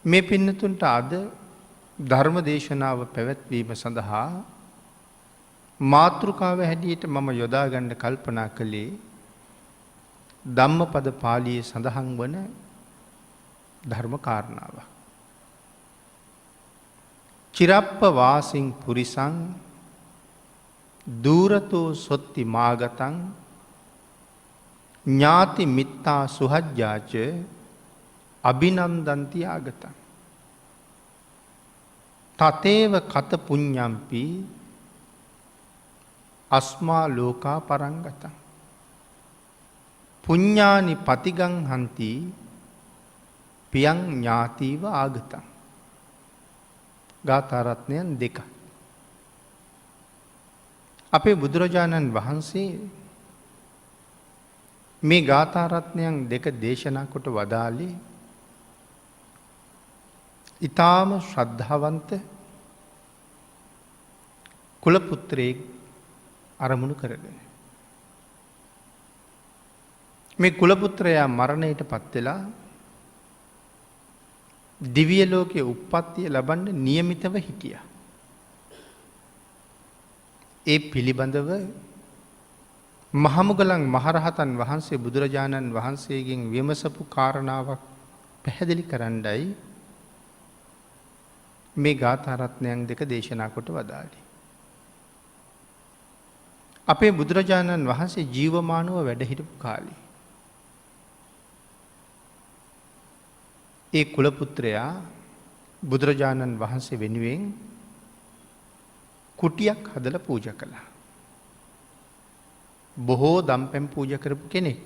මේ පින්නතුන්ට අද ධර්ම දේශනාව පැවැත්වීම සඳහා මාතෘකාව හැටියට මම යොදාගන්න කල්පනා කළේ ධම්මපද පාළියේ සඳහන් වන ධර්ම කාරණාව. චිරප්ප වාසින් පුරිසං දූරතෝ සොත්ති මාගතං ඥාති මිත්තා සුහජ්ජාච අභිනන්දන්ති ආගතං තතේව කත පුඤ්ඤම්පි අස්මා ලෝකා පරංගතං පුඤ්ඤානි පතිගං හන්ති පියං ඥාතිව ආගතං. ගාථා රත්නයන් දෙක. අපේ බුදුරජාණන් වහන්සේ මේ ගාථා රත්නයන් දෙක දේශනා කොට වදාළේ ඊටාම ශ්‍රද්ධාවන්ත කුල පුත්‍රයෙක් අරමුණු කරගෙන. මේ කුල පුත්‍රයා මරණයට පත් වෙලා දිව්‍ය ලෝකයේ උප්පත්තිය ලබන්න නියමිතව හිටියා. ඒ පිළිබඳව මහමුගලන් මහරහතන් වහන්සේ බුදුරජාණන් වහන්සේගෙන් විමසපු කාරණාවක් පැහැදිලි කරන්නයි මේ ගාථා රත්නයන් දෙක දේශනා කොට වදාළේ. අපේ බුදුරජාණන් වහන්සේ ජීවමානව වැඩ හිටපු කාලේ ඒ කුල පුත්‍රයා බුදුරජාණන් වහන්සේ වෙනුවෙන් කුටියක් හදලා පූජා කළා. බොහෝ දම්පැන් පූජා කරපු කෙනෙක්.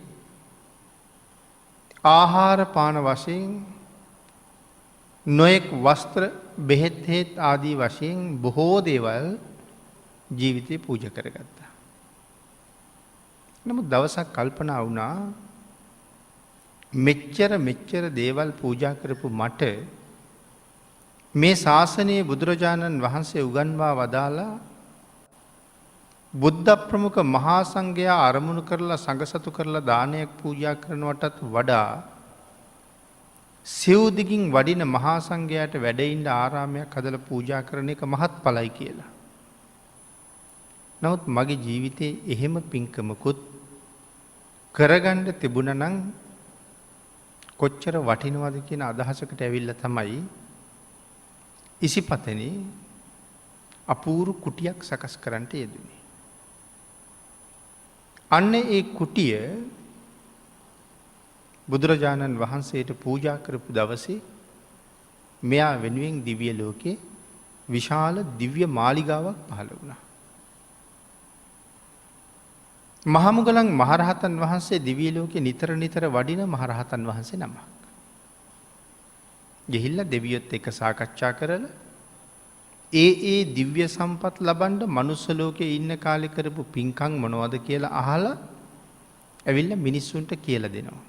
ආහාර පාන වශයෙන් නොයෙක් වස්ත්‍ර බෙහෙත් හේත් ආදී වශයෙන් බොහෝ දේවල් ජීවිතේ පූජා කරගත්තා. නමුත් දවසක් කල්පනා වුණා මෙච්චර දේවල් පූජා කරපු මට මේ ශාසනයේ බුදුරජාණන් වහන්සේ උගන්වා වදාලා බුද්ධ ප්‍රමුඛ මහා සංඝයා අරමුණු කරලා සංඝසතු කරලා දානයක් පූජා කරනවටත් වඩා සිව් දිගින් වඩින මහා සංඝයාට වැඩ ඉන්න ආරාමයක් හදලා පූජා කරන එක මහත්ඵලයි කියලා. නමුත් මගේ ජීවිතේ එහෙම පින්කමකුත් කරගන්න තිබුණා නම් කොච්චර වටිනවද කියන අදහසකට ඇවිල්ලා තමයි ඉසිපතනේ අපූර්ව කුටියක් සකස් කරන්නට යෙදුනේ. අන්න ඒ කුටිය බුදුරජාණන් වහන්සේට පූජා කරපු දවසේ මෙයා වෙනුවෙන් දිව්‍ය ලෝකේ විශාල දිව්‍ය මාලිගාවක් පහළ වුණා. මහමුගලන් මහරහතන් වහන්සේ දිව්‍ය ලෝකේ නිතර වඩින මහරහතන් වහන්සේ නමක්. ගිහිල්ලා දෙවියොත් එක්ක සාකච්ඡා කරලා ඒ දිව්‍ය සම්පත් ලබන්න මනුස්ස ලෝකේ ඉන්න කාලේ කරපු පින්කම් මොනවද කියලා අහලා ඇවිල්ලා මිනිස්සුන්ට කියලා දෙනවා.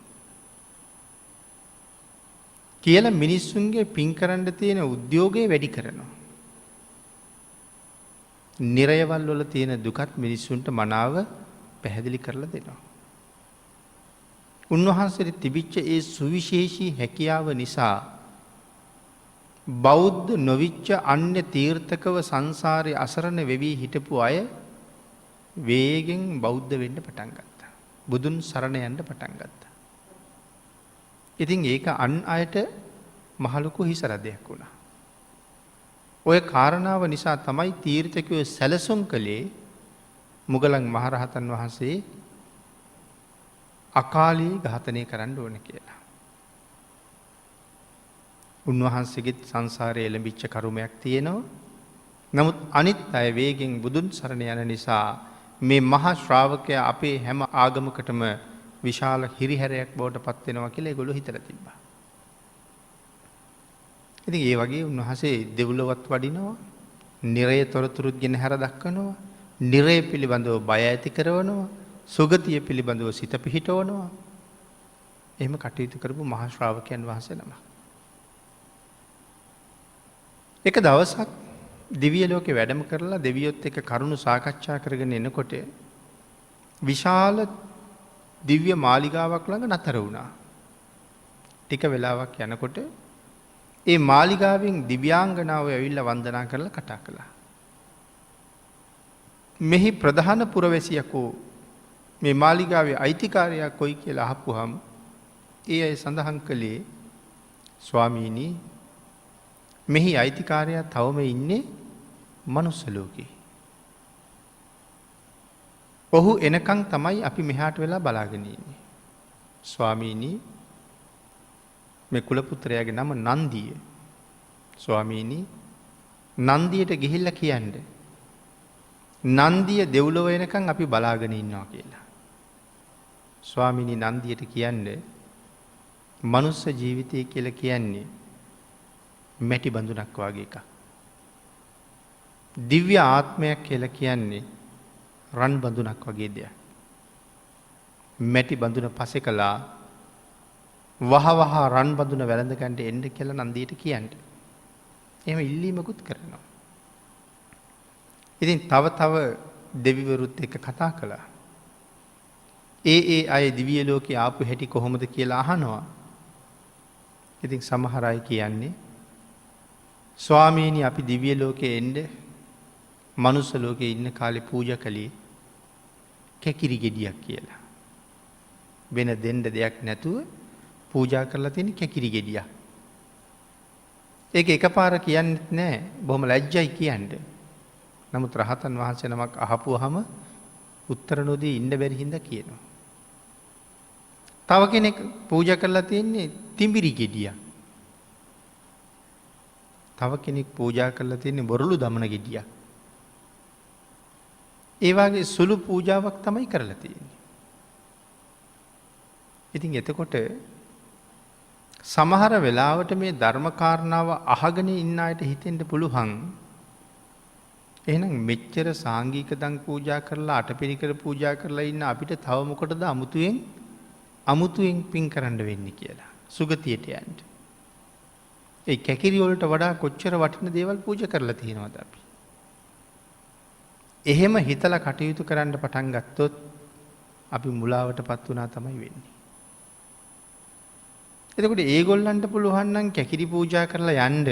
කියලා මිනිස්සුන්ගේ පින් කරන්න තියෙන උද්‍යෝගය වැඩි කරනවා. නිරයවල් වල තියෙන දුකත් මිනිස්සුන්ට මනාව පැහැදිලි කරලා දෙනවා. උන්වහන්සේට තිබිච්ච ඒ සුවිශේෂී හැකියාව නිසා බෞද්ධ නොවිච්ච අන්‍ය තීර්ථකව සංසාරේ අසරණ වෙවි හිටපු අය වේගෙන් බෞද්ධ වෙන්න පටන් ගත්තා. බුදුන් සරණ යන්න පටන් ගත්තා. ඉතින් ඒක අන් අයට මහලුකු හිසරදයක් වුණා. ඔය කාරණාව නිසා තමයි තීර්ථකයෝ සැලසුම් කළේ මුගලන් මහරහතන් වහන්සේ අකාලී ඝාතනය කරන්න ඕන කියලා. උන්වහන්සේගෙත් සංසාරයේ එළඹිච්ච කරුමයක් තියෙනවා. නමුත් අනිත් අය වේගෙන් බුදුන් සරණ යන නිසා මේ මහා ශ්‍රාවකයා අපේ හැම ආගමකටම විශාල හිරිහැරයක් බවට පත් වෙනවා කියලා ඒගොල්ලෝ හිතලා තිබ්බා. ඉතින් ඒ වගේ උන්වහන්සේ දෙව්ලොවත් වඩිනවා, නිරය තොරතුරුත් ගෙන හැර දක්වනවා, නිරය පිළිබඳව බය ඇති කරනවා, සුගතිය පිළිබඳව සිත පිහිටවනවා. එහෙම කටයුතු කරපු මහා ශ්‍රාවකයන් වහන්සේ නමක්. එක දවසක් දිව්‍ය ලෝකේ වැඩම කරලා දෙවියොත් එක්ක කරුණු සාකච්ඡා කරගෙන එනකොට විශාල දිව්‍ය මාලිගාවක් ළඟ නතර වුණා. ටික වෙලාවක් යනකොට ඒ මාලිගාවෙන් දිව්‍යාංගනාව ඇවිල්ලා වන්දනා කරලා කතා කළා. මෙහි ප්‍රධාන පුරවැසියකෝ මේ මාලිගාවේ අයිතිකාරයා කොයි කියලා අහපුවාම ඒ අය සඳහන් කළේ ස්වාමීනි මෙහි අයිතිකාරයා තවම ඉන්නේ මනුස්ස ලෝකේ. ඔහු එනකන් තමයි අපි මෙහාට වෙලා බලාගෙන ඉන්නේ. ස්වාමීනි මේ කුලපුත්‍රයාගේ නම නන්දිය. ස්වාමීනි නන්දියට ගිහිල්ලා කියන්න. නන්දිය දෙව්ලොව එනකන් අපි බලාගෙන ඉන්නවා කියලා. ස්වාමීනි නන්දියට කියන්නේ මනුස්ස ජීවිතය කියලා කියන්නේ මැටි බඳුනක් වගේ එකක්. දිව්‍ය ආත්මයක් කියලා කියන්නේ රන් බඳුනක් වගේ දෙයක්. මැටි බඳුන පසෙ කළා වහ රන් බඳුන වැළඳගන්න එන්න කියලා නන්දියට කියන්න. එහෙම ඉල්ලීමකුත් කරනවා. ඉතින් තව දෙවිවරුත් එක්ක කතා කළා. ඒ අය දිව්‍ය ලෝකේ ආපු හැටි කොහොමද කියලා අහනවා. ඉතින් සමහර අය කියන්නේ ස්වාමීනි අපි දිව්‍ය ලෝකේ එන්න මනුස්ස ලෝකේ ඉන්න කාලේ පූජා කළේ කැකිරි ගෙඩියක් කියලා. වෙන දෙන්න දෙයක් නැතුව පූජා කරලා තියෙන කැකිරි ගෙඩියක්. ඒක එකපාර කියන්නෙත් නෑ. බොහොම ලැජ්ජයි කියන්නේ. නමුත් රහතන් වහන්සේ නමක් අහපුවාම උත්තර නොදී ඉන්න බැරි හින්දා කියනවා. තව කෙනෙක් පූජා කරලා තියෙන්නේ තිඹිරි ගෙඩියක්. තව කෙනෙක් පූජා කරලා තියෙන්නේ බොරළු දමන ගෙඩියක්. ඒ වගේ සුළු පූජාවක් තමයි කරලා තියෙන්නේ. ඉතින් එතකොට සමහර වෙලාවට මේ ධර්ම කාරණාව අහගෙන ඉන්න අයට හිතෙන්න පුළුවන් එහෙනම් මෙච්චර සාංගික දන් පූජා කරලා අටපිරිකර පූජා කරලා ඉන්න අපිට තව මොකටද අමුතුවෙන් පින් කරන්න වෙන්නේ කියලා. සුගතියට යන්න. ඒ කැකිරි වලට වඩා කොච්චර වටින දේවල් පූජා කරලා තියෙනවද අපි? එහෙම හිතලා කටයුතු කරන්න පටන් ගත්තොත් අපි මුලාවටපත් වුණා තමයි වෙන්නේ. එතකොට ඒගොල්ලන්ට පුළුවන් නම් කැකිරි පූජා කරලා යන්න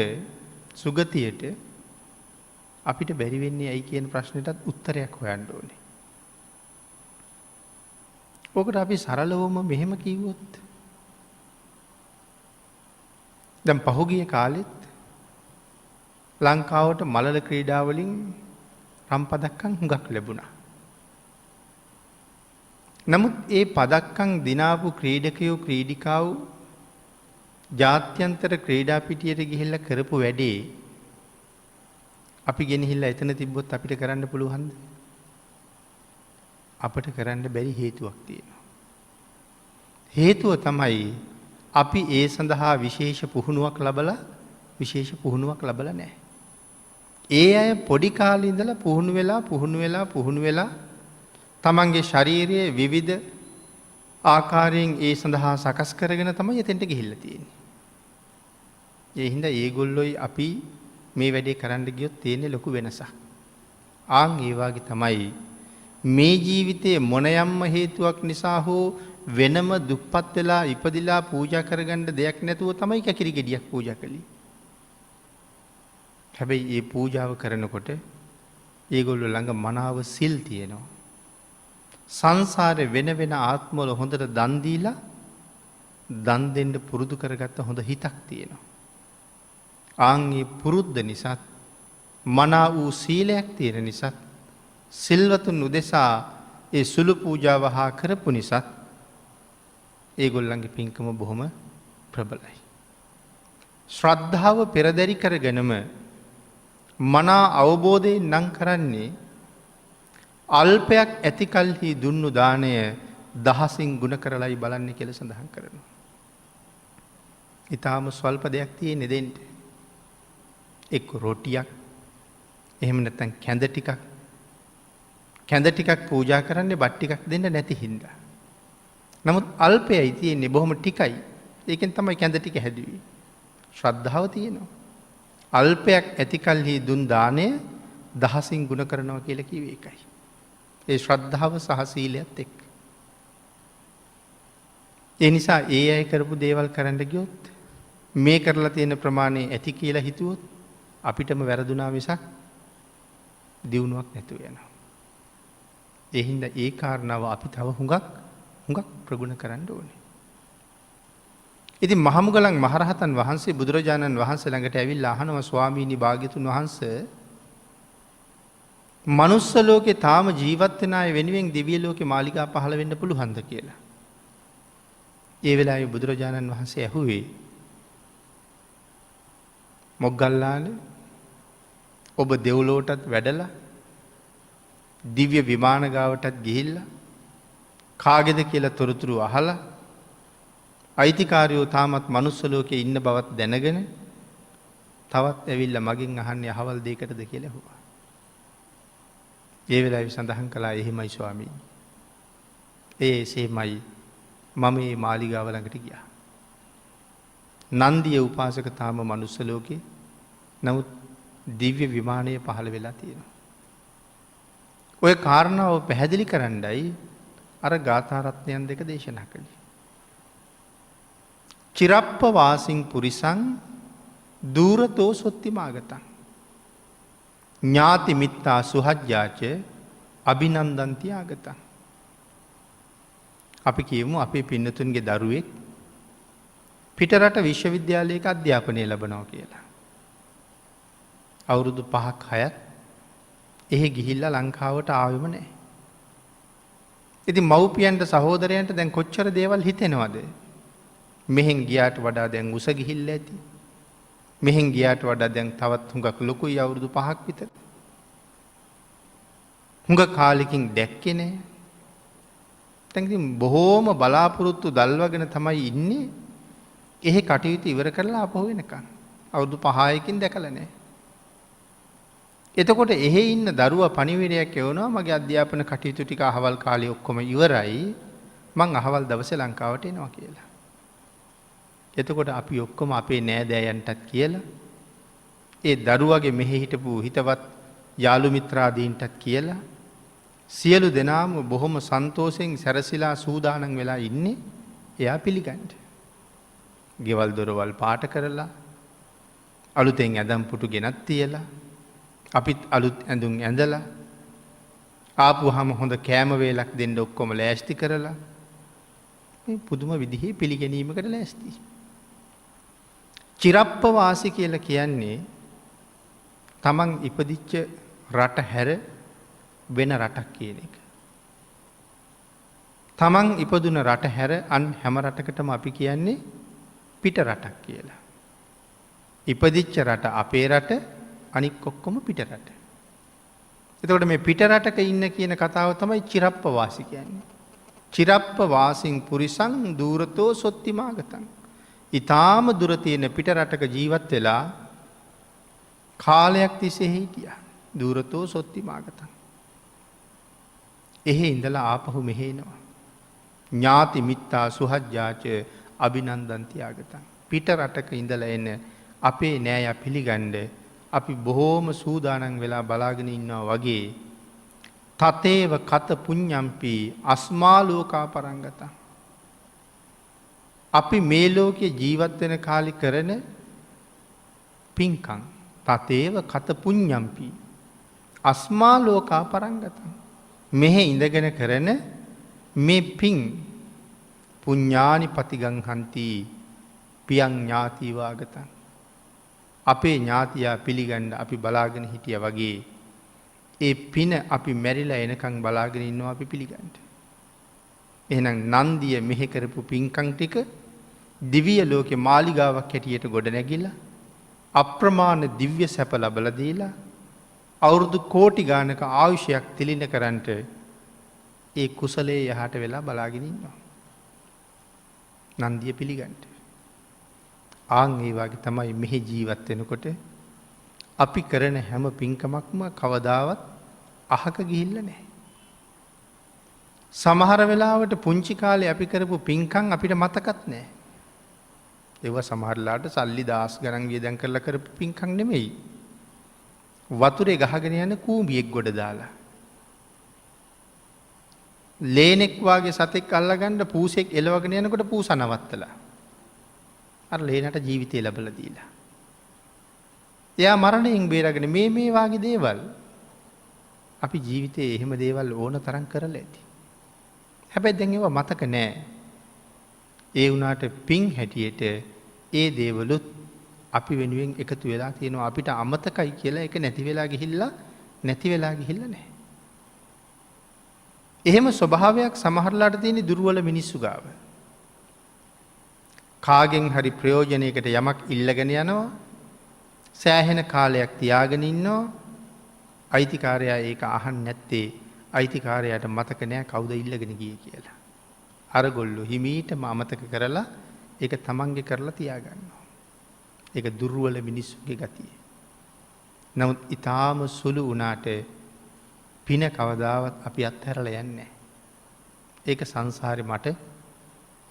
සුගතියට අපිට බැරි වෙන්නේ ඇයි කියන ප්‍රශ්නෙටත් උත්තරයක් හොයන්න ඕනේ. ඔකට අපි සරලවම මෙහෙම කිව්වොත් දැන් පහුගිය කාලෙත් ලංකාවට මලල ක්‍රීඩා වලින් රම් පදක්කම් හුඟක් ලැබුණා. නමුත් ඒ පදක්කම් දිනාපු ක්‍රීඩකයෝ ක්‍රීඩිකාවෝ ජාත්‍යන්තර ක්‍රීඩා පිටියට ගිහිල්ලා කරපු වැඩේ අපි ගෙනහිල්ලා එතන තිබ්බොත් අපිට කරන්න පුළුවන්ද? අපට කරන්න බැරි හේතුවක් තියෙනවා. හේතුව තමයි අපි ඒ සඳහා විශේෂ පුහුණුවක් ලබලා නැහැ. ඒ අය පොඩි කාලේ ඉඳලා පුහුණු වෙලා තමන්ගේ ශාරීරියේ විවිධ ආකාරයෙන් ඒ සඳහා සකස් කරගෙන තමයි එතෙන්ට ගිහිල්ලා තියෙන්නේ. ඒ හින්දා ඒගොල්ලෝයි අපි මේ වැඩේ කරන්න ගියොත් තියෙන්නේ ලොකු වෙනසක්. ආන් ඒ වගේ තමයි මේ ජීවිතයේ මොන යම්ම හේතුවක් නිසා හෝ වෙනම දුක්පත් වෙලා ඉපදිලා පූජා කරගන්න දෙයක් නැතුව තමයි කැකිරි ගෙඩියක් පූජා කළේ. හැබැයි මේ පූජාව කරනකොට ඒගොල්ලෝ ළඟ මනාව සිල් තියෙනවා. සංසාරේ වෙන ආත්මවල හොඳට දන් දීලා දන් දෙන්න පුරුදු කරගත්ත හොඳ හිතක් තියෙනවා. ආන්ගේ පුරුද්ද නිසා මනා වූ සීලයක් තියෙන නිසා සිල්වතුන් උදෙසා ඒ සුළු පූජාව හා කරපු නිසා ඒගොල්ලන්ගේ පින්කම බොහොම ප්‍රබලයි. ශ්‍රද්ධාව පෙරදරි කරගෙනම මනා අවබෝධයෙන් නම් කරන්නේ අල්පයක් ඇති කල්හි දුන්නු දාණය දහසින් ගුණ කරලයි බලන්නේ කියලා සඳහන් කරනවා. ඊටාම ස්වල්ප දෙයක් තියෙන්නේ දෙන්න. එක්ක රොටියක් එහෙම නැත්නම් කැඳ ටිකක් පූජා කරන්නේ බත් ටිකක් දෙන්න නැති හින්දා. නමුත් අල්පයයි තියෙන්නේ බොහොම ටිකයි. ඒකෙන් තමයි කැඳ ටික හැදුවේ. ශ්‍රද්ධාව තියෙනවා. අල්පයක් ඇති කල්හි දුන් දාණය දහසින් ගුණ කරනවා කියලා කිව්වේ ඒකයි. ඒ ශ්‍රද්ධාව සහ සීලයත් එක්ක. ඒ නිසා ඒ අය කරපු දේවල් කරන්න ගියොත් මේ කරලා තියෙන ප්‍රමාණය ඇති කියලා හිතුවොත් අපිටම වැරදුනා මිසක් දියුණුවක් නැතුව යනවා. ඒ හින්දා ඒ කාරණාව අපි තව හුඟක් ප්‍රගුණ කරන්න ඕනේ. ඉතින් මහමුගලන් මහරහතන් වහන්සේ බුදුරජාණන් වහන්සේ ළඟට ඇවිල්ලා අහනවා ස්වාමීනි භාග්‍යතුන් වහන්සේ මනුස්ස ලෝකේ තාම ජීවත් වෙන අය වෙනුවෙන් දිව්‍ය ලෝකේ මාලිගා පහළ වෙන්න පුළුවන්ද කියලා. ඒ වෙලාවේ බුදුරජාණන් වහන්සේ ඇහුවේ මොග්ගල්ලාන ඔබ දෙව්ලොවටත් වැඩලා දිව්‍ය විමාන ගාවටත් ගිහිල්ලා කාගේද කියලා තොරතුරු අහලා අයිතිකාරයෝ තාමත් මනුස්ස ලෝකේ ඉන්න බවත් දැනගෙන තවත් ඇවිල්ලා මගෙන් අහන්නේ අහවල් දෙයකටද කියලා ඇහුවා. ඒ වෙලාවේ සඳහන් කළා එහෙමයි ස්වාමීනි. එසේමයි මම මේ මාලිගාව ළඟට ගියා. නන්දිය උපාසක තාම මනුස්ස ලෝකේ නමුත් දිව්‍ය විමානයේ පහළ වෙලා තියෙනවා. ඔය කාරණාව පැහැදිලි කරන්නයි අර ගාථා රත්නයන් දෙක දේශනා කළේ. චිරප්ප වාසින් පුරිසං දූරතෝ සොත්තිමාගතං ඥාති මිත්තා සුහජ්ජාච අභිනන්දන්ති ආගතං. අපි කියමු අපේ පින්නතුන්ගේ දරුවෙක් පිටරට විශ්වවිද්‍යාලයක අධ්‍යාපනය ලබනවා කියලා. අවුරුදු 5ක් 6ක් එහෙ ගිහිල්ලා ලංකාවට ආවෙම නැහැ. ඉතින් මව්පියන්ට සහෝදරයන්ට දැන් කොච්චර දේවල් හිතෙනවද? මෙහෙන් ගියාට වඩා දැන් උස ගිහිල්ලා ඇති. මෙහෙන් ගියාට වඩා දැන් තවත් හුඟක් ලොකුයි අවුරුදු 5ක් විතර. හුඟ කාලෙකින් දැක්කේ නැහැ. දැන් ඉතින් බොහෝම බලාපොරොත්තු දල්වගෙන තමයි ඉන්නේ. එහෙ කටයුතු ඉවර කරලා ආපහු වෙනකන්. අවුරුදු 5කින් දැකලා නැහැ. එතකොට එහෙ ඉන්න දරුවා පණිවිඩයක් එවනවා මගේ අධ්‍යාපන කටයුතු ටික අහවල් කාලේ ඔක්කොම ඉවරයි. මං අහවල් දවසේ ලංකාවට එනවා කියලා. එතකොට අපි ඔක්කොම අපේ නෑදෑයන්ටත් කියලා ඒ දරුවගේ මෙහෙ හිටපු හිතවත් යාළු මිත්‍රාදීන්ටත් කියලා සියලු දෙනාම බොහොම සන්තෝෂෙන් සැරසිලා සූදානම් වෙලා ඉන්නේ එයා පිළිගන්න. ගෙවල් දොරවල් පාට කරලා අලුතෙන් ඇඳම් පුටු ගෙනත් තියලා අපිත් අලුත් ඇඳුම් ඇඳලා ආපුවාම හොඳ කෑම වේලක් දෙන්න ඔක්කොම ලෑස්ති කරලා මේ පුදුම විදිහේ පිළිගැනීමකට ලෑස්ති. චිරප්ප වාසි කියලා කියන්නේ තමන් ඉපදිච්ච රට හැර වෙන රටක් කියන එක. තමන් ඉපදුන රට හැර අන් හැම රටකටම අපි කියන්නේ පිට රටක් කියලා. ඉපදිච්ච රට අපේ රට අනික් ඔක්කොම පිට රට. එතකොට මේ පිට රටක ඉන්න කියන කතාව තමයි චිරප්ප වාසි කියන්නේ. චිරප්ප වාසින් පුරිසං දූරතෝ සොත්තිමාගතං. ඊටාම දුර තියෙන පිට රටක ජීවත් වෙලා කාලයක් තිස්සේ හිටියා. දූරතෝ සොත්තිමාගතං. එහෙ ඉඳලා ආපහු මෙහෙ එනවා. ඥාති මිත්තා සුහජ්ජාච අභිනන්දන්ති ආගතං. පිට රටක ඉඳලා එන අපේ නෑය පිළිගන්න අපි බොහෝම සූදානම් වෙලා බලාගෙන ඉන්නවා වගේ තතේව කත පුඤ්ඤම්පි අස්මා ලෝකා පරංගතං. අපි මේ ලෝකේ ජීවත් වෙන කාලේ කරන පින්කම් තතේව කත පුඤ්ඤම්පි අස්මා ලෝකා පරංගතං. මෙහෙ ඉඳගෙන කරන මේ පින් පුඤ්ඤානි පතිගං හන්ති පියං ඥාති වාගතං. අපේ ඥාතියා පිළිගන්න අපි බලාගෙන හිටියා වගේ ඒ පින අපි මැරිලා එනකන් බලාගෙන ඉන්නවා අපි පිළිගන්න. එහෙනම් නන්දිය මෙහෙ කරපු පින්කම් ටික දිව්‍ය ලෝකේ මාලිගාවක් හැටියට ගොඩ නැගිලා අප්‍රමාණ දිව්‍ය සැප ලැබලා දීලා අවුරුදු කෝටි ගානක ආයුෂයක් තිලින කරන්ට ඒ කුසලයේ යහට වෙලා බලාගෙන ඉන්නවා. නන්දිය පිළිගන්න. ආන් ඒ වගේ තමයි මෙහි ජීවත් වෙනකොට අපි කරන හැම පින්කමක්ම කවදාවත් අහක ගිහිල්ලා නැහැ. සමහර වෙලාවට පුංචි කාලේ අපි කරපු පින්කම් අපිට මතකත් නැහැ. ඒවා සමහරලාට සල්ලි දාස් ගණන් වියදම් කරලා කරපු පින්කම් නෙමෙයි. වතුරේ ගහගෙන යන කූඹියෙක් ගොඩ දාලා. ලේනෙක් වාගේ සතෙක් අල්ලගන්න පූසෙක් එලවගෙන යනකොට පූස නවත්තලා. අර ලේනට ජීවිතය ලැබලා දීලා. එයා මරණයෙන් බේරගෙන මේ වාගේ දේවල් අපි ජීවිතයේ එහෙම දේවල් ඕන තරම් කරලා ඇති. හැබැයි දැන් ඒවා මතක නෑ. ඒ වුණාට පින් හැටියට ඒ දේවලුත් අපි වෙනුවෙන් එකතු වෙලා තියෙනවා. අපිට අමතකයි කියලා ඒක නැති වෙලා ගිහිල්ලා නැහැ. එහෙම ස්වභාවයක් සමහරලාට තියෙන දුර්වල මිනිස්සු ගාව. කාගෙන් හරි ප්‍රයෝජනයකට යමක් ඉල්ලගෙන යනවා. සෑහෙන කාලයක් තියාගෙන ඉන්නවා. අයිතිකාරයා ඒක අහන්නේ නැත්තේ අයිතිකාරයාට මතක නෑ කවුද ඉල්ලගෙන ගියේ කියලා. අරගොල්ලෝ හිමීටම අමතක කරලා ඒක තමන්ගේ කරලා තියාගන්නවා. ඒක දුර්වල මිනිස්සුගේ ගතිය. නමුත් ඊටාම සුළු වුණාට පින කවදාවත් අපි අත්හැරලා යන්නේ. ඒක සංසාරේ මට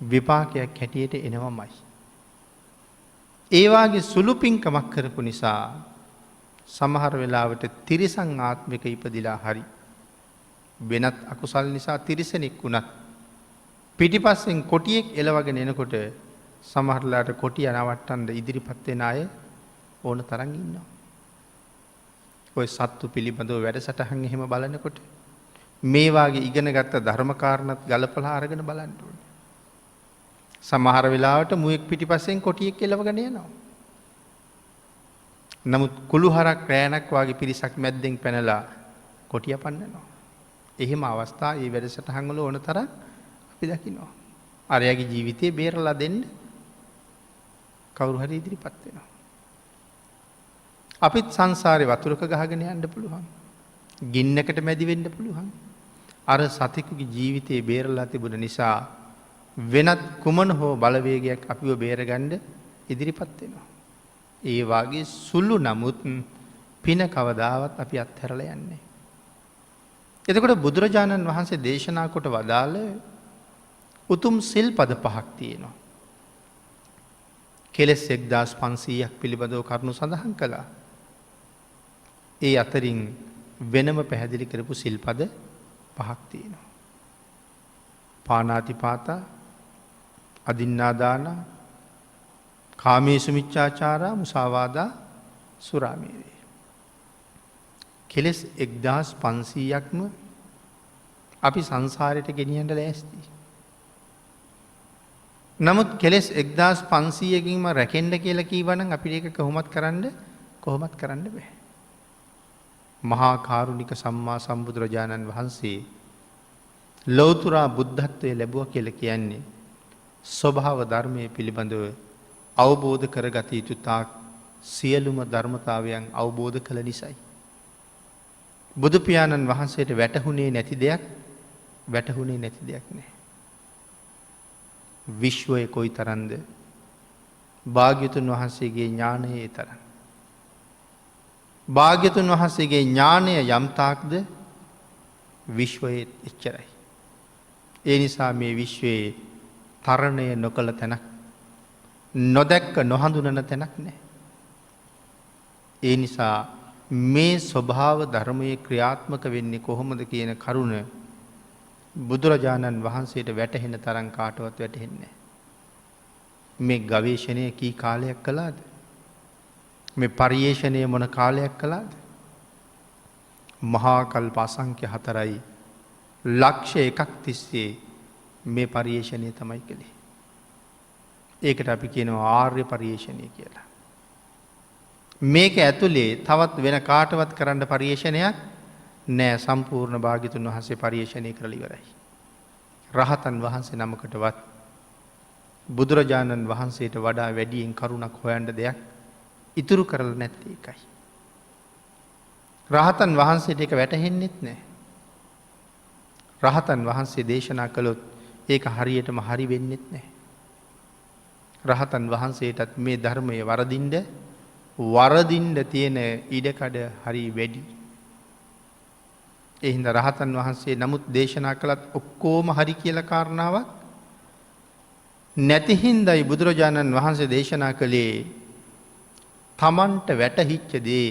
විපාකයක් හැටියට එනවමයි. ඒ වාගේ සුළු පින්කමක් කරපු නිසා සමහර වෙලාවට තිරිසන් ආත්මික ඉපදිලා හරි වෙනත් අකුසල් නිසා තිරිසනෙක් වුණත් පිටිපස්සෙන් කොටියෙක් එලවගෙන එනකොට සමහරලාට කොටිය නවත්තන්න ඉදිරිපත් වෙන අය ඕන තරම් ඉන්නවා. ඔය සත්තු පිළිබඳව වැඩසටහන් එහෙම බලනකොට මේ වාගේ ඉගෙන ගත්ත ධර්මකාරණත් ගලපලා අරගෙන බලන්න ඕනේ. සමහර වෙලාවට මුවෙක් පිටිපස්සෙන් කොටියෙක් එලවගෙන යනවා. නමුත් කුළුහරක් රෑනක් වාගේ පිරිසක් මැද්දෙන් පැනලා කොටිය පන්නනවා. එහෙම අවස්ථා මේ වැඩසටහන් වල ඕන තරම් අපි දකිනවා. අරයාගේ ජීවිතේ බේරලා දෙන්න කවුරු හරි ඉදිරිපත් වෙනවා. අපිත් සංසාරේ වතුරක ගහගෙන යන්න පුළුවන්. ගින්නකට මැදි වෙන්න පුළුවන්. අර සතෙකුගේ ජීවිතේ බේරලා තිබුණ නිසා වෙනත් කුමන හෝ බලවේගයක් අපිව බේරගන්න ඉදිරිපත් වෙනවා. ඒ වාගේ සුළු නමුත් පින කවදාවත් අපි අත්හැරලා යන්නේ. එතකොට බුදුරජාණන් වහන්සේ දේශනා කොට වදාළ උතුම් සිල්පද පහක් තියෙනවා. කෙලෙස් 1500ක් පිළිබඳව කරුණු සඳහන් කළා. ඒ අතරින් වෙනම පැහැදිලි කරපු සිල්පද පහක් තියෙනවා. පාණාතිපාතා, අදින්නාදාන, කාමේසු මිච්ඡාචාරා, මුසාවාදා, සුරාමේරය. කෙලෙස් 1500ක්ම අපි සංසාරයට ගෙනියන්න ලෑස්ති. නමුත් කෙලෙස් 1500කින්ම රැකෙන්න කියලා කීවනම් අපිට ඒක කොහොමත් කරන්න බෑ. මහා කාරුණික සම්මා සම්බුදුරජාණන් වහන්සේ ලෞතර බුද්ධත්වයේ ලැබුවා කියලා කියන්නේ ස්වභාව ධර්මයේ පිළිබඳව අවබෝධ කරගත යුතු තාක් සියලුම ධර්මතාවයන් අවබෝධ කළ නිසායි. බුදු පියාණන් වහන්සේට වැටහුනේ නැති දෙයක් නැහැ. විශ්වය කොයි තරම්ද භාග්‍යතුන් වහන්සේගේ ඥානයේ තරම්. භාග්‍යතුන් වහන්සේගේ ඥානය යම් තාක්ද විශ්වයේ එච්චරයි. ඒ නිසා මේ විශ්වයේ තරණය නොකළ තැනක්, නොදැක්ක නොහඳුනන තැනක් නැහැ. ඒ නිසා මේ ස්වභාව ධර්මයේ ක්‍රියාත්මක වෙන්නේ කොහොමද කියන කරුණ බුදුරජාණන් වහන්සේට වැටහෙන තරම් කාටවත් වැටහෙන්නේ නැහැ. මේ ගවේෂණය කී කාලයක් කළාද? මේ පරිේශණය මොන කාලයක් කළාද? මහා කල්ප අසංඛ්‍ය 4යි ලක්ෂ 1ක් තිස්සේ මේ පරිේශණය තමයි කළේ. ඒකට අපි කියනවා ආර්ය පරිේශණය කියලා. මේක ඇතුලේ තවත් වෙන කාටවත් කරන්න පරිේශණයක් නෑ. සම්පූර්ණ භාග්‍යතුන් වහන්සේ පරිේශණය කරලා ඉවරයි. රහතන් වහන්සේ නමකටවත් බුදුරජාණන් වහන්සේට වඩා වැඩියෙන් කරුණක් හොයන්න දෙයක් ඉතුරු කරලා නැත්තේ ඒකයි. රහතන් වහන්සේට ඒක වැටහෙන්නෙත් නෑ. රහතන් වහන්සේ දේශනා කළොත් ඒක හරියටම හරි වෙන්නෙත් නෑ. රහතන් වහන්සේටත් මේ ධර්මයේ වරදින්න තියෙන ඉඩකඩ හරි වැඩි. ඒ හින්දා රහතන් වහන්සේ නමුත් දේශනා කළත් ඔක්කොම හරි කියලා කාරණාවක් නැති හින්දායි බුදුරජාණන් වහන්සේ දේශනා කළේ තමන්ට වැටහිච්ච දේ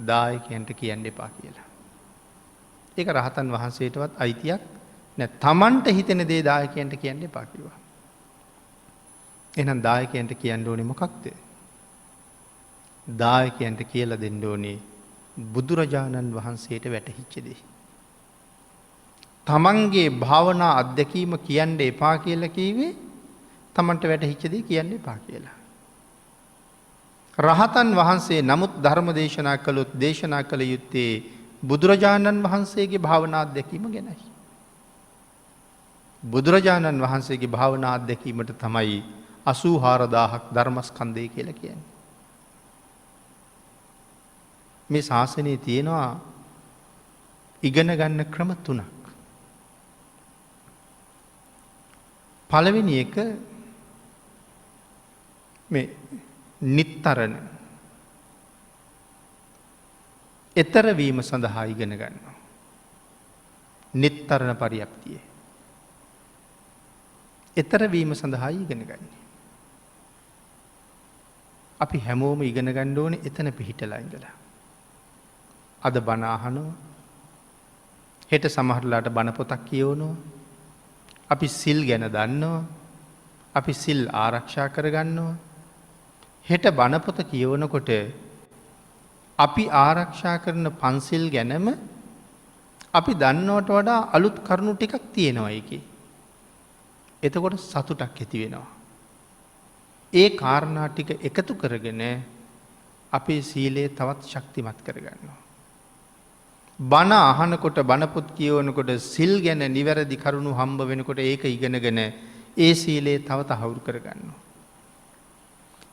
දායකයන්ට කියන්න එපා කියලා. ඒක රහතන් වහන්සේටවත් අයිතියක් නෑ. තමන්ට හිතෙන දේ දායකයන්ට කියන්න එපා කිව්වා. එහෙනම් දායකයන්ට කියන්න ඕනේ මොකක්ද? දායකයන්ට කියලා දෙන්න ඕනේ බුදුරජාණන් වහන්සේට වැටහිච්ච දේ. තමන්ගේ භාවනා අත්දැකීම කියන්න එපා කියලා කීවේ තමන්ට වැටහිච්ච දේ කියන්න එපා කියලා. රහතන් වහන්සේ නමුත් ධර්ම දේශනා කළොත් දේශනා කළ යුත්තේ බුදුරජාණන් වහන්සේගේ භාවනා අත්දැකීම ගැනයි. බුදුරජාණන් වහන්සේගේ භාවනා අත්දැකීමට තමයි 84000ක් ධර්මස්කන්ධය කියලා කියන්නේ. මේ ශාසනයේ තියෙනවා ඉගෙන ගන්න ක්‍රම 3ක්. පළවෙනි එක මේ නිත්තරණ ඊතර වීම සඳහා ඉගෙන ගන්නවා. නිත්තරණ පරියප්තිය. ඊතර වීම සඳහා ඉගෙන ගන්න. අපි හැමෝම ඉගෙන ගන්න ඕනේ එතන පිහිටලා ඉඳලා. අද බණ අහනවා. හෙට සමහරලාට බණ පොතක් කියවනවා. අපි සිල් ගැන දන්නවා. අපි සිල් ආරක්ෂා කරගන්නවා. හෙට බණ පොත කියවනකොට අපි ආරක්ෂා කරන පන්සිල් ගැනම අපි දන්නවට වඩා අලුත් කරුණු ටිකක් තියෙනවා ඒකේ. එතකොට සතුටක් ඇති වෙනවා. ඒ කාරණා ටික එකතු කරගෙන අපේ සීලය තවත් ශක්තිමත් කරගන්නවා. බණ අහනකොට බණපොත් කියවනකොට සිල් ගැන නිවැරදි කරුණු හම්බ වෙනකොට ඒක ඉගෙනගෙන ඒ සීලය තව තහවුරු කරගන්නවා.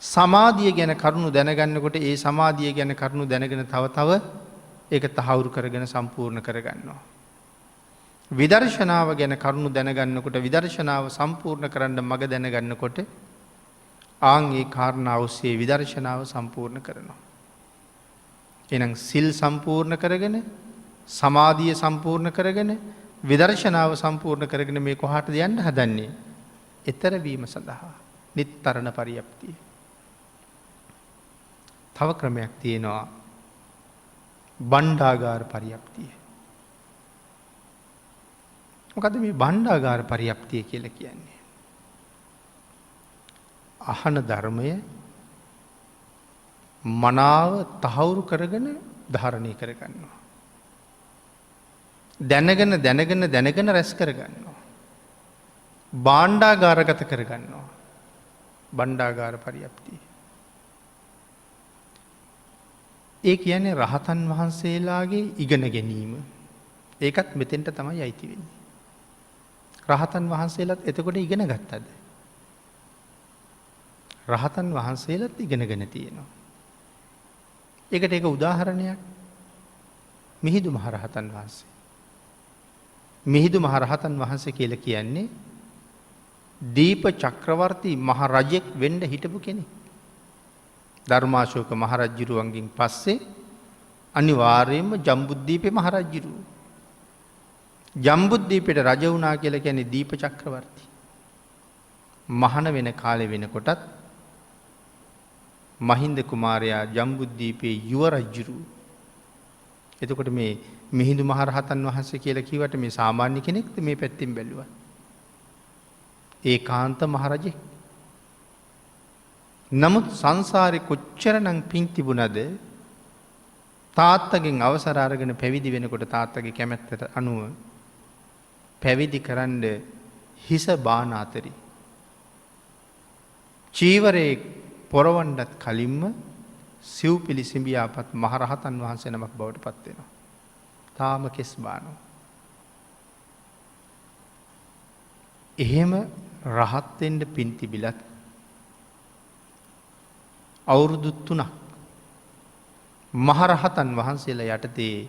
සමාධිය ගැන කරුණු දැනගන්නකොට ඒ සමාධිය ගැන කරුණු දැනගෙන තව ඒක තහවුරු කරගෙන සම්පූර්ණ කරගන්නවා. විදර්ශනාව ගැන කරුණු දැනගන්නකොට විදර්ශනාව සම්පූර්ණ කරන්න මඟ දැනගන්නකොට ආන් ඒ කාරණා ඔස්සේ විදර්ශනාව සම්පූර්ණ කරනවා. එහෙනම් සිල් සම්පූර්ණ කරගෙන සමාධිය සම්පූර්ණ කරගෙන විදර්ශනාව සම්පූර්ණ කරගෙන මේ කොහාටද යන්න හදන්නේ? ඊතර වීම සඳහා නිත්තරණ පරියප්තිය. තව ක්‍රමයක් තියෙනවා බණ්ඩාගාර පරියප්තිය. මොකද මේ බණ්ඩාගාර පරියප්තිය කියලා කියන්නේ? අහන ධර්මය මනාව තහවුරු කරගෙන ධාරණය කරගන්නවා. දැනගෙන රැස් කරගන්නවා. භාණ්ඩාගාරගත කරගන්නවා. බණ්ඩාගාර පරියප්තිය. ඒ කියන්නේ රහතන් වහන්සේලාගේ ඉගෙන ගැනීම. ඒකත් මෙතෙන්ට තමයි අයිති වෙන්නේ. රහතන් වහන්සේලාත් එතකොට ඉගෙන ගත්තද? රහතන් වහන්සේලාත් ඉගෙනගෙන තියෙනවා. ඒකට ඒක උදාහරණයක් මිහිඳු මහරහතන් වහන්සේ. මිහිඳු මහරහතන් වහන්සේ කියලා කියන්නේ දීප චක්‍රවර්ති මහ රජෙක් වෙන්න හිටපු කෙනෙක්. ධර්මාශෝක මහරජුරුවන්ගෙන් පස්සේ අනිවාර්යයෙන්ම ජම්බුද්දීපේ මහරජුරුව. ජම්බුද්දීපේට රජ වුණා කියලා කියන්නේ දීප චක්‍රවර්ති. මහාන වෙන කාලේ වෙනකොටත් මහින්ද කුමාරයා ජම්බුද්දීපේ යුව රජුරුව. එතකොට මේ මිහිඳු මහරහතන් වහන්සේ කියලා කිව්වට මේ සාමාන්‍ය කෙනෙක්ද මේ පැත්තෙන් බැලුවා? ඒකාන්ත මහරජෙක්. නමුත් සංසාරේ කොච්චරනම් පින් තිබුණද තාත්තගෙන් අවසර අරගෙන පැවිදි වෙනකොට තාත්තගේ කැමැත්තට අනුව පැවිදි කරන්න හිස බාන අතරි චීවරේ පොරවන්නත් කලින්ම සිව්පිලි සිඹියාපත් මහරහතන් වහන්සේ නමක් බවට පත් වෙනවා. තාම කෙස් බානවා. එහෙම රහත් වෙන්න පින් තිබිලත් අවුරුදු 3ක් මහරහතන් වහන්සේලා යටතේ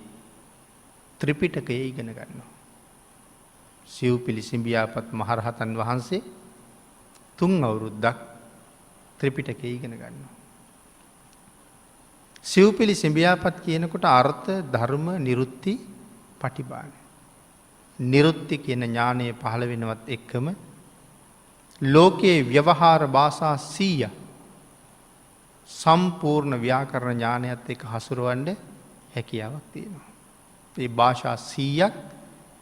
ත්‍රිපිටකය ඉගෙන ගන්නවා. සිව්පිලි සිඹියාපත් මහරහතන් වහන්සේ 3 අවුරුද්දක් ත්‍රිපිටකය ඉගෙන ගන්නවා. සිව්පිලි සිඹියාපත් කියනකොට අර්ථ ධර්ම නිරුත්ති පටිභාන. නිරුත්ති කියන ඥානය පහළ වෙනවත් එක්කම ලෝකයේ ව්‍යවහාර භාෂා 100 සම්පූර්ණ ව්‍යාකරණ ඥානයත් එක්ක හසුරවන්න හැකියාවක් තියෙනවා. මේ භාෂා 100ක්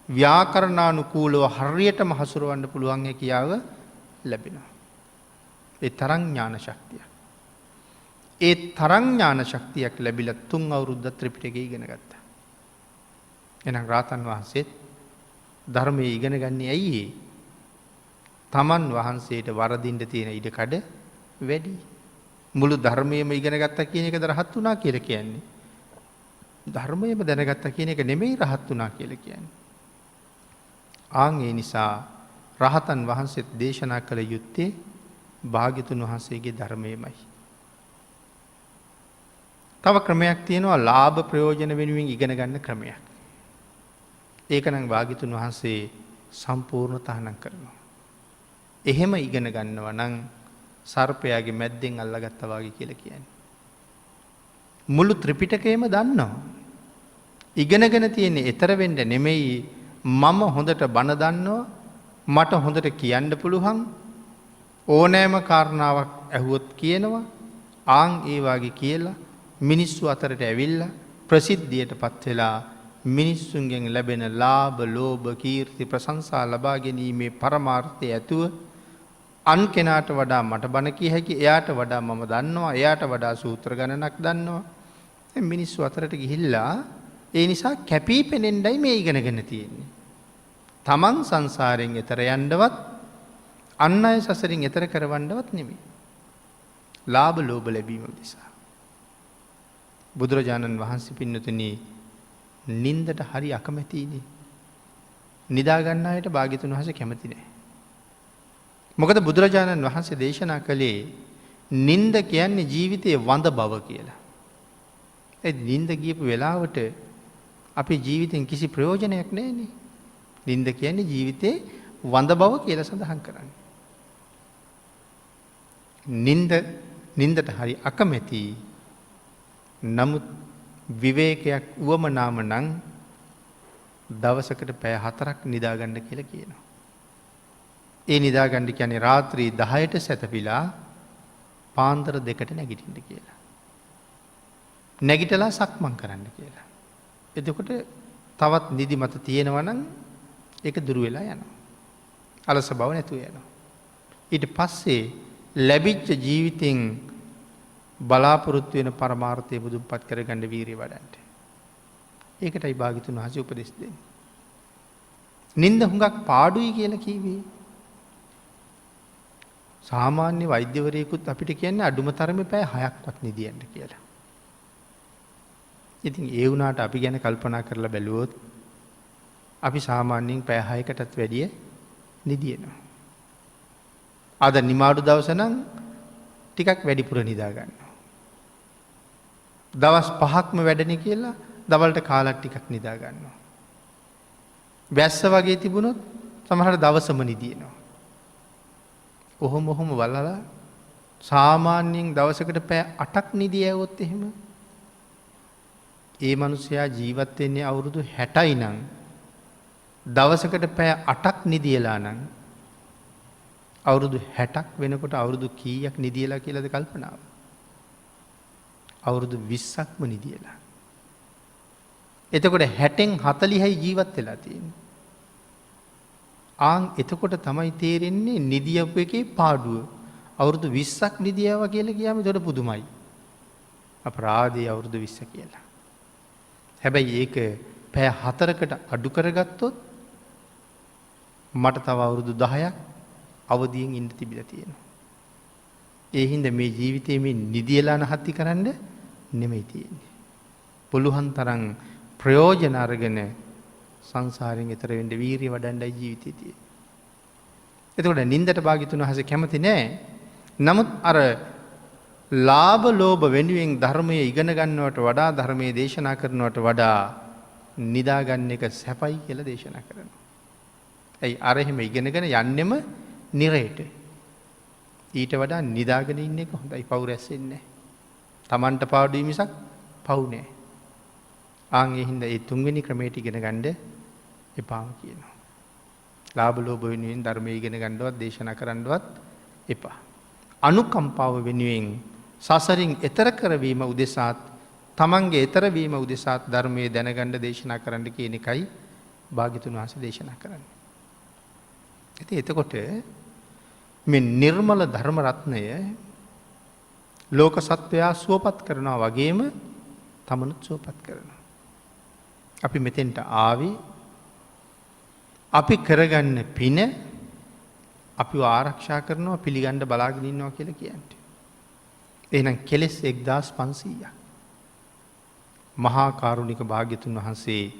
ව්‍යාකරණානුකූලව හරියටම හසුරවන්න පුළුවන් හැකියාව ලැබෙනවා. ඒ තරම් ඥාන ශක්තියක්. ඒ තරම් ඥාන ශක්තියක් ලැබිලා 3 අවුරුද්දක් ත්‍රිපිටකය ඉගෙන ගත්තා. එහෙනම් රාතන් වහන්සේත් ධර්මයේ ඉගෙන ගන්නේ ඇයි? තමන් වහන්සේට වරදින්න තියෙන ඉඩකඩ වැඩි. මුළු ධර්මයේම ඉගෙන ගත්තා කියන එක රහත් වුණා කියලා කියන්නේ. ධර්මයේම දැනගත්තා කියන එක නෙමෙයි රහත් වුණා කියලා කියන්නේ. ආන් ඒ නිසා රහතන් වහන්සේත් දේශනා කළ යුත්තේ භාග්‍යතුන් වහන්සේගේ ධර්මයමයි. තව ක්‍රමයක් තියෙනවා ලාභ ප්‍රයෝජන වෙනුවෙන් ඉගෙන ගන්න ක්‍රමයක්. ඒක නම් භාග්‍යතුන් වහන්සේ සම්පූර්ණ තහනම් කරනවා. එහෙම ඉගෙන ගන්නවා නම් සර්පයාගේ මැද්දෙන් අල්ලගත්තා වගේ කියලා කියන්නේ. මුළු ත්‍රිපිටකයම දන්නවා. ඉගෙනගෙන තියෙන්නේ ඊතර වෙන්න නෙමෙයි මම හොඳට බණ දන්නවා මට හොඳට කියන්න පුළුවන් ඕනෑම කාරණාවක් ඇහුවොත් කියනවා ආන් ඒ වාගේ කියලා මිනිස්සු අතරට ඇවිල්ලා ප්‍රසිද්ධියටපත් වෙලා මිනිස්සුන්ගෙන් ලැබෙන ලාභ ලෝභ කීර්ති ප්‍රශංසා ලබා ගැනීමේ පරමාර්ථය ඇතුව අන් කෙනාට වඩා මට බණ කිය හැකි එයාට වඩා මම දන්නවා එයාට වඩා සූත්‍ර ගණනක් දන්නවා දැන් මිනිස්සු අතරට ගිහිල්ලා ඒ නිසා කැපී පෙනෙන්නයි මේ ඉගෙනගෙන තියෙන්නේ. තමන් සංසාරයෙන් එතර යන්නවත් අන් අය සසරින් එතර කරවන්නවත් නෙමෙයි. ලාභ ලෝභ ලැබීම උදෙසා. බුදුරජාණන් වහන්සේ පින්නතුනි නින්දට හරි අකමැතිනේ. නිදා ගන්න අයට භාග්‍යතුන් වහන්සේ කැමති නැහැ. මොකද බුදුරජාණන් වහන්සේ දේශනා කළේ නින්ද කියන්නේ ජීවිතයේ වඳ බව කියලා. ඒ නින්ද ගියපු වෙලාවට අපේ ජීවිතෙන් කිසි ප්‍රයෝජනයක් නැහැනේ. නින්ද කියන්නේ ජීවිතේ වඳ බව කියලා සඳහන් කරන්නේ. නින්දට හරි අකමැති. නමුත් විවේකයක් උවමනාම නම් දවසකට පැය 4ක් නිදා ගන්න කියලා කියනවා. ඒ නිදා ගන්න කියන්නේ රාත්‍රී 10ට සැතපීලා පාන්දර 2ට නැගිටින්න කියලා. නැගිටලා සක්මන් කරන්න කියලා. එතකොට තවත් නිදිමත තියෙනවා නම් ඒක දුර වෙලා යනවා. අලස බව නැතුව යනවා. ඊට පස්සේ ලැබිච්ච ජීවිතෙන් බලාපොරොත්තු වෙන පරමාර්ථය බුදුන්පත් කරගන්න වීරිය වඩන්න. ඒකටයි භාග්‍යතුන් වහන්සේ උපදෙස් දෙන්නේ. නින්ද හුඟක් පාඩුයි කියලා කිව්වේ. සාමාන්‍ය වෛද්‍යවරයෙකුත් අපිට කියන්නේ අඩුම තරමේ පැය 6ක්වත් නිදියන්න කියලා. ඉතින් ඒ වුණාට අපි ගැන කල්පනා කරලා බැලුවොත් අපි සාමාන්‍යයෙන් පැය 6කටත් වැඩිය නිදියනවා. අද නිමාඩු දවස නම් ටිකක් වැඩිපුර නිදා ගන්නවා. දවස් 5ක්ම වැඩනේ කියලා දවල්ට කාලක් ටිකක් නිදා ගන්නවා. වැස්ස වගේ තිබුණොත් සමහර දවසම නිදිනවා. ඔහොම බලලා සාමාන්‍යයෙන් දවසකට පැය 8ක් නිදිය ඇවොත් එහෙම ඒ මිනිසයා ජීවත් වෙන්නේ අවුරුදු 60යි නම් දවසකට පැය 8ක් නිදියලා නම් අවුරුදු 60ක් වෙනකොට අවුරුදු කීයක් නිදියලා කියලාද කල්පනාව? අවුරුදු 20ක්ම නිදියලා. එතකොට 60න් 40යි ජීවත් වෙලා තියෙන්නේ. ආන් එතකොට තමයි තේරෙන්නේ නිදියපු එකේ පාඩුව. අවුරුදු 20ක් නිදියවා කියලා කියාම ඒකට පුදුමයි. අපරාධය අවුරුදු 20 කියලා. හැබැයි ඒක පැය 4කට අඩු කරගත්තොත් මට තව අවුරුදු 10ක් අවදියෙන් ඉන්න තිබිලා තියෙනවා. ඒ හින්දා මේ ජීවිතේ මේ නිදියලා නැහත්ති කරන්න නෙමෙයි තියෙන්නේ. පුළුවන් තරම් ප්‍රයෝජන අරගෙන සංසාරයෙන් එතර වෙන්න වීරිය වඩන්නයි ජීවිතේ තියෙන්නේ. එතකොට නින්දට භාග්‍යතුන් වහන්සේ කැමති නෑ. නමුත් අර ලාභ ලෝභ වෙනුවෙන් ධර්මයේ ඉගෙන ගන්නවට වඩා ධර්මයේ දේශනා කරනවට වඩා නිදා ගන්න එක සැපයි කියලා දේශනා කරනවා. ඇයි අර එහෙම ඉගෙනගෙන යන්නෙම නිරේට. ඊට වඩා නිදාගෙන ඉන්න එක හොඳයි. පව් රැස් වෙන්නේ නැහැ. Tamanට පාඩුයි මිසක් පව් නෑ. ආන් ඒ හින්දා ඒ තුන්වෙනි ක්‍රමයට ඉගෙන ගන්න එපාම කියනවා. ලාභ ලෝභ වෙනුවෙන් ධර්මයේ ඉගෙන ගන්නවත් දේශනා කරන්නවත් එපා. අනුකම්පාව වෙනුවෙන් සසරින් එතර කරවීම උදෙසාත් තමන්ගේ එතර වීම උදෙසාත් ධර්මයේ දැනගන්න දේශනා කරන්න කියන එකයි භාග්‍යතුන් වහන්සේ දේශනා කරන්නේ. ඉතින් එතකොට මේ නිර්මල ධර්ම රත්නය ලෝක සත්වයා සුවපත් කරනවා වගේම තමනුත් සුවපත් කරනවා. අපි මෙතෙන්ට ආවේ අපි කරගන්න පින අපි ආරක්ෂා කරනවා පිළිගන්න බලාගෙන ඉන්නවා කියලා කියන්නේ. එහෙනම් කෙලෙස් 1500ක්. මහා කරුණික භාග්‍යතුන් වහන්සේ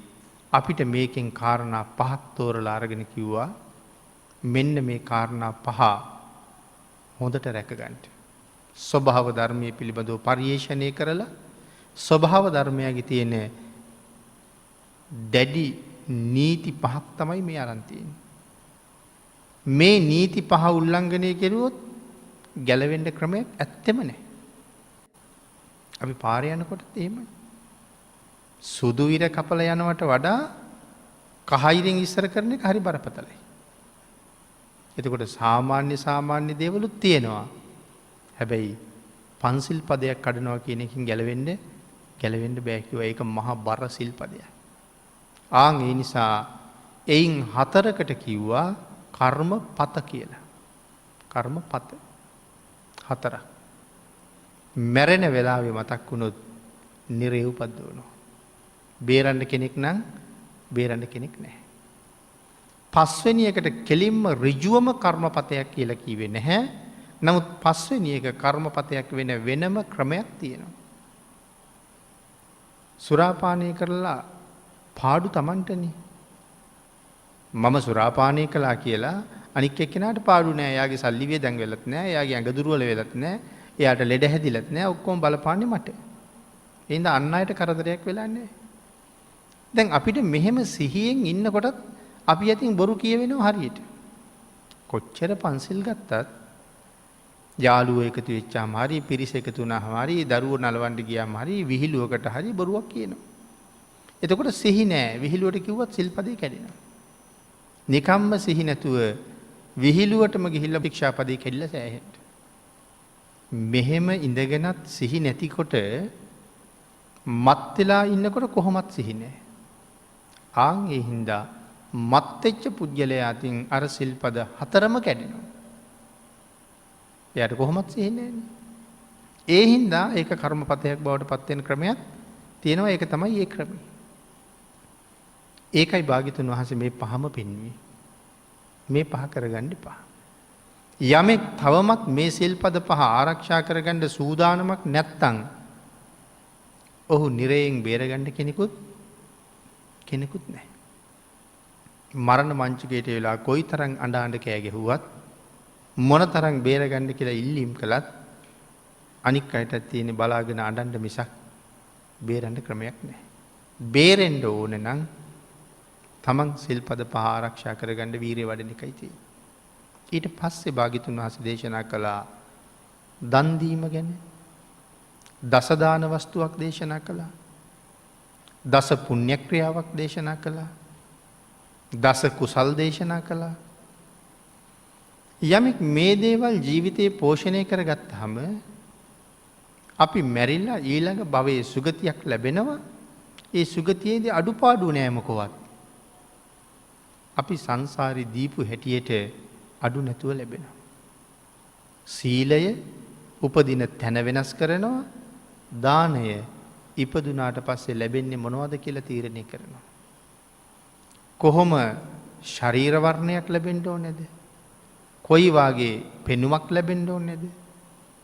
අපිට මේකෙන් කාරණා පහක් තෝරලා අරගෙන කිව්වා මෙන්න මේ කාරණා පහ හොඳට රැකගන්න. ස්වභාව ධර්මයේ පිළිබඳව පරිේශණය කරලා ස්වභාව ධර්මයගේ තියෙන දැඩි නීති පහක් තමයි මේ අරන් තියෙන්නේ. මේ නීති පහ උල්ලංඝනය කෙරුවොත් ගැලවෙන්න ක්‍රමයක් ඇත්තෙම නැහැ. අපි පාරේ යනකොටත් එහෙමයි. සුදු ඉර කපලා යනවට වඩා කහ ඉරෙන් ඉස්සර කරන එක හරි බරපතලයි. එතකොට සාමාන්‍ය දේවලුත් තියෙනවා. හැබැයි පන්සිල් පදයක් කඩනවා කියන එකකින් ගැලවෙන්න බෑ කිව්වා. ඒක මහා බර සිල්පදයක්. ඒ නිසා එයින් 4කට කිව්වා කර්මපත කියලා. කර්මපත 4ක්. මැරෙන වෙලාවේ මතක් වුණොත් නිරේ උපද්දවනවා. බේරන්න කෙනෙක් නම් බේරන්න කෙනෙක් නැහැ. 5 වෙනි එකට කෙලින්ම ඍජුවම කර්මපතයක් කියලා කිව්වේ නැහැ. නමුත් 5 වෙනි එක කර්මපතයක් වෙන වෙනම ක්‍රමයක් තියෙනවා. සුරාපානය කරලා පාඩු Tamanටනේ. මම සුරාපානය කළා කියලා අනික් එක්කෙනාට පාඩු නෑ. එයාගේ සල්ලි වේදන් වෙලත් නෑ. එයාගේ ඇඟ දුර්වල වෙලත් නෑ. එයාට ලෙඩ හැදිලත් නෑ. ඔක්කොම බලපාන්නේ මට. ඒ හින්දා අන් අයට කරදරයක් වෙලා නෑ. දැන් අපිට මෙහෙම සිහියෙන් ඉන්නකොටත් අපි යතින් බොරු කියවෙනවා හරියට. කොච්චර පන්සිල් ගත්තත් යාළුවෝ එකතු වෙච්චාම හරි පිරිස එකතු වුණාම හරි දරුවෝ නලවන්න ගියාම හරි විහිළුවකට හරි බොරුවක් කියනවා. එතකොට සිහි නෑ. විහිළුවට කිව්වත් සිල්පදේ කැඩෙනවා. නිකම්ම සිහි නැතුව විහිළුවටම ගිහිල්ලා ශික්ෂාපදේ කැඩිලා සෑහෙන්න. මෙහෙම ඉඳගෙනත් සිහි නැතිකොට මත් වෙලා ඉන්නකොට කොහොමත් සිහි නෑ. ඒ හින්දා මත් වෙච්ච පුජ්‍යලයා අතින් අර සිල්පද 4ම කැඩෙනවා. එයාට කොහොමත් සිහි නෑනේ. ඒ හින්දා ඒක කර්මපතයක් බවට පත් වෙන ක්‍රමයක් තියෙනවා. ඒක තමයි ඒ ක්‍රමය. ඒකයි භාග්‍යතුන් වහන්සේ මේ පහම පෙන්වුවේ. මේ පහ කරගන්න එපා. යමෙක් තවමත් මේ සිල්පද පහ ආරක්ෂා කරගන්න සූදානමක් නැත්තම් ඔහු නිරයෙන් බේරගන්න කෙනෙකුත් නැහැ. මරණ මංචකයට වෙලා කොයිතරම් අඬ කෑ ගැහුවත් මොනතරම් බේරගන්න කියලා ඉල්ලීම් කළත් අනික් අයට තියෙන බලාගෙන අඬන්න මිසක් බේරන්න ක්‍රමයක් නැහැ. බේරෙන්න ඕන නම් තමන් සිල්පද පහ ආරක්ෂා කරගන්න වීරිය වඩන එකයි තියෙන්නේ. ඊට පස්සේ භාග්‍යතුන් වහන්සේ දේශනා කළා දන් දීම ගැන. දස දාන වස්තුවක් දේශනා කළා. දස පුණ්‍ය ක්‍රියාවක් දේශනා කළා. දස කුසල් දේශනා කළා. යමෙක් මේ දේවල් ජීවිතේ පෝෂණය කරගත්තාම අපි මැරිලා ඊළඟ භවයේ සුගතියක් ලැබෙනවා. ඒ සුගතියේදී අඩුපාඩු නෑ මොකවත්. අපි සංසාරේ දීපු හැටියට අඩු නැතුව ලැබෙනවා. සීලය උපදින තැන වෙනස් කරනවා. දානය ඉපදුනාට පස්සේ ලැබෙන්නේ මොනවද කියලා තීරණය කරනවා. කොහොම ශරීර වර්ණයක් ලැබෙන්න ඕනේද? කොයි වාගේ පෙනුමක් ලැබෙන්න ඕනේද?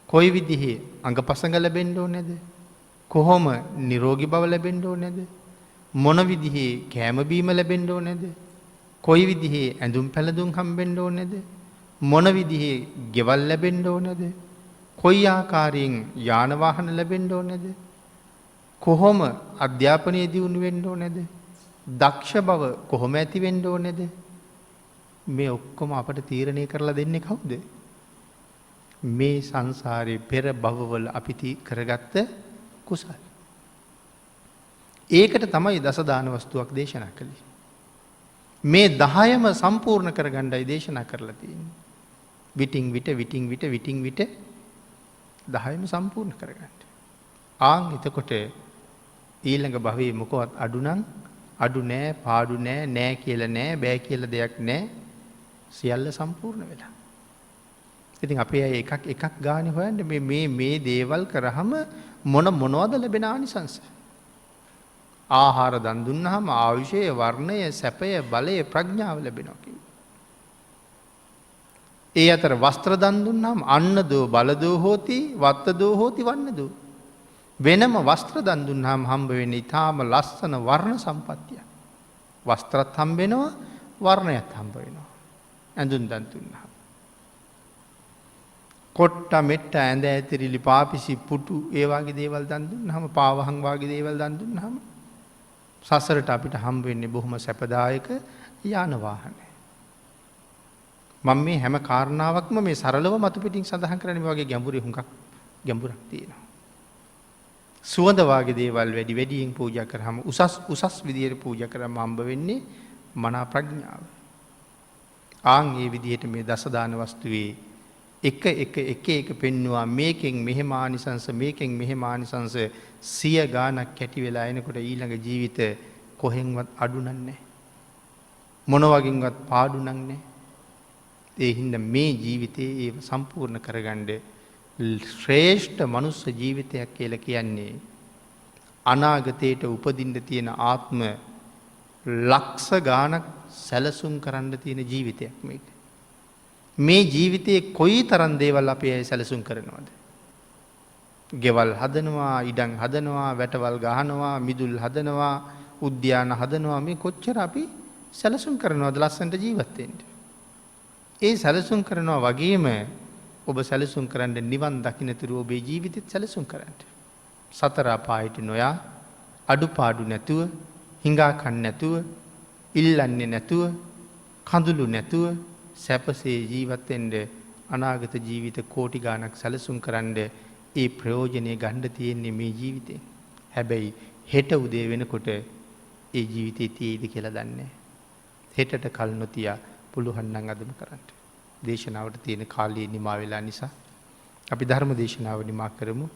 කොයි විදිහේ අංගපසංග ලැබෙන්න ඕනේද? කොහොම නිරෝගී බව ලැබෙන්න ඕනේද? මොන විදිහේ කැම බීම ලැබෙන්න ඕනේද? කොයි විදිහේ ඇඳුම් පැළඳුම් හම්බෙන්න ඕනේද? මොන විදිහේ ගෙවල් ලැබෙන්න ඕනේද? කොයි ආකාරයෙන් යාන වාහන ලැබෙන්න ඕනේද? කොහොම අධ්‍යාපනය දියුණු වෙන්න ඕනේද? දක්ෂ බව කොහොම ඇති වෙන්න ඕනේද? මේ ඔක්කොම අපට තීරණය කරලා දෙන්නේ කවුද? මේ සංසාරේ පෙර භවවල අපි කරගත්ත කුසල්. ඒකට තමයි දස දාන වස්තුවක් දේශනා කළේ. මේ 10ම සම්පූර්ණ කරගන්නයි දේශනා කරලා තියෙන්නේ. විටින් විට 10ම සම්පූර්ණ කරගන්න. එතකොට ඊළඟ භවයේ මොකවත් අඩු නෑ, පාඩු නෑ කියලා නෑ, බෑ කියලා දෙයක් නෑ. සියල්ල සම්පූර්ණ වෙලා. ඉතින් අපේ අය එකක් ගානේ හොයන්න මේ දේවල් කරාම මොනවද ලැබෙන ආනිසංස? ආහාර දන් දුන්නාම ආයුෂය, වර්ණය, සැපය, බලය, ප්‍රඥාව ලැබෙනවා කිව්වා. ඒ අතර වස්ත්‍ර දන් දුන්නාම අන්නදෝ බලදෝ හෝති වත්තදෝ හෝති වන්නදෝ. වෙනම වස්ත්‍ර දන් දුන්නාම හම්බ වෙන්නේ ඊටාම ලස්සන වර්ණ සම්පත්තිය. වස්ත්‍රත් හම්බ වෙනවා, වර්ණයත් හම්බ වෙනවා. ඇඳුම් දන් දුන්නාම. කොට්ට මෙට්ට ඇඳ ඇතිරිලි පාපිසි පුටු ඒ වගේ දේවල් දන් දුන්නාම, පාවහන් වගේ දේවල් දන් දුන්නාම සසරට අපිට හම්බ වෙන්නේ බොහොම සැපදායක යාන වාහනය. මම මේ හැම කාරණාවක්ම මේ සරලව මතු පිටින් සඳහන් කරන්නේ මේ වගේ ගැඹුරක් තියෙනවා. සුවඳ වාගේ දේවල් වැඩියෙන් පූජා කරාම උසස් විදියට පූජා කරාම හම්බ වෙන්නේ මනා ප්‍රඥාව. ඒ විදිහට මේ දස දාන වස්තුවේ එක පෙන්නවා මේකෙන් මෙහෙම ආනිසංස මේකෙන් මෙහෙම ආනිසංස 100 ගාණක් කැටි වෙලා එනකොට ඊළඟ ජීවිත කොහෙන්වත් අඩු නැහැ. මොන වගින්වත් පාඩු නැහැ. ඒ හින්දා මේ ජීවිතේ ඒව සම්පූර්ණ කරගන්න ශ්‍රේෂ්ඨ මනුස්ස ජීවිතයක් කියලා කියන්නේ අනාගතයට උපදින්න තියෙන ආත්ම ලක්ෂ ගාණක් සැලසුම් කරන්න තියෙන ජීවිතයක් මේක. මේ ජීවිතයේ කොයි තරම් දේවල් අපි සැලසුම් කරනවද? ගෙවල් හදනවා, ඉඩම් හදනවා, වැටවල් ගහනවා, මිදුල් හදනවා, උද්‍යාන හදනවා. මේ කොච්චර අපි සැලසුම් කරනවද ලස්සනට ජීවත් වෙන්න? ඒ සැලසුම් කරනවා වගේම ඔබ සැලසුම් කරන්න නිවන් දකින්නතුරු ඔබේ ජීවිතෙත් සැලසුම් කරන්න. සතර අපායට නොයා, අඩුපාඩු නැතුව, හිඟා කන්න නැතුව, ඉල්ලන්නේ නැතුව, කඳුළු නැතුව සැපසේ ජීවත් වෙන්න අනාගත ජීවිත කෝටි ගාණක් සැලසුම් කරන්න ඒ ප්‍රයෝජනය ගන්න තියෙන්නේ මේ ජීවිතේ. හැබැයි හෙට උදේ වෙනකොට ඒ ජීවිතේ තියෙයිද කියලා දන්නේ නැහැ. හෙටට කල් නොතියා පුළුවන් නම් අදම කරන්න. දේශනාවට තියෙන කාලය නිමා වෙලා නිසා අපි ධර්ම දේශනාව නිමා කරමු.